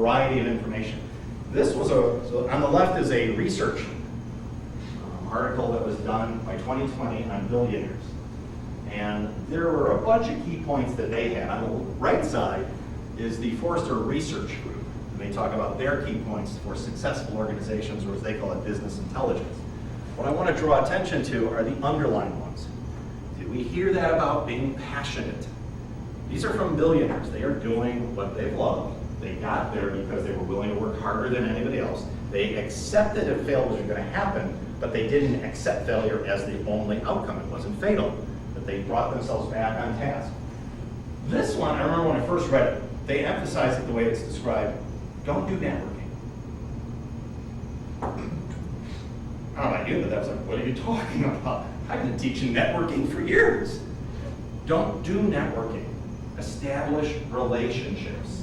variety of information. This was so on the left is a research article that was done by 2020 on Billionaires. And there were a bunch of key points that they had. On the right side is the Forrester Research Group. And they talk about their key points for successful organizations, or as they call it, business intelligence. What I want to draw attention to are the underlying ones. We hear that about being passionate. These are from billionaires. They are doing what they love. They got there because they were willing to work harder than anybody else. They accepted if failures were going to happen, but they didn't accept failure as the only outcome. It wasn't fatal, but they brought themselves back on task. This one, I remember when I first read it, they emphasized it the way it's described. Don't do networking. I don't know about you, but that was like, what are you talking about? I've been teaching networking for years. Don't do networking. Establish relationships.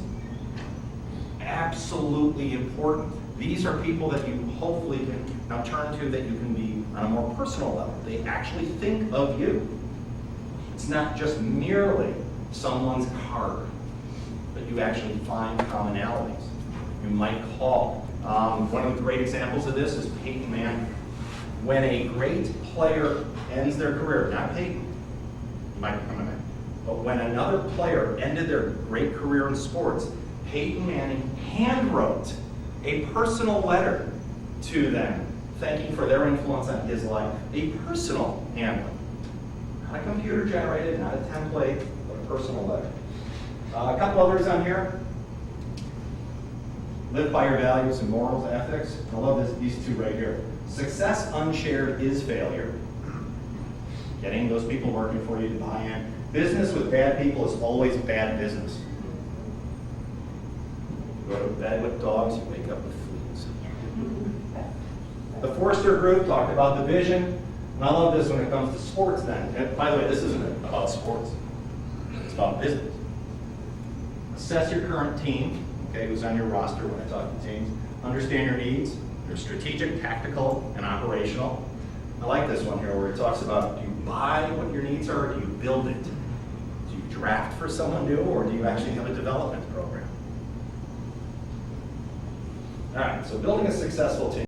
Absolutely important. These are people that you hopefully can now turn to, that you can be on a more personal level. They actually think of you. It's not just merely someone's card, but you actually find commonalities. You might call. One of the great examples of this is Peyton Manning. When a great player ends their career, not Peyton, you might come in, but when another player ended their great career in sports, Peyton Manning handwrote a personal letter to them, thanking for their influence on his life. A personal handling. Not a computer generated, not a template, but a personal letter. A couple others on here. Live by your values and morals, ethics. I love these two right here. Success unshared is failure. Getting those people working for you to buy in. Business with bad people is always bad business. You go to bed with dogs, you wake up with fleas. The Forrester Group talked about the vision, and I love this when it comes to sports then. And by the way, this isn't about sports. It's about business. Assess your current team, okay, who's on your roster when I talk to teams. Understand your needs. They're strategic, tactical, and operational. I like this one here where it talks about, do you buy what your needs are, or do you build it? Do you draft for someone new, or do you actually have a development program? All right, so building a successful team.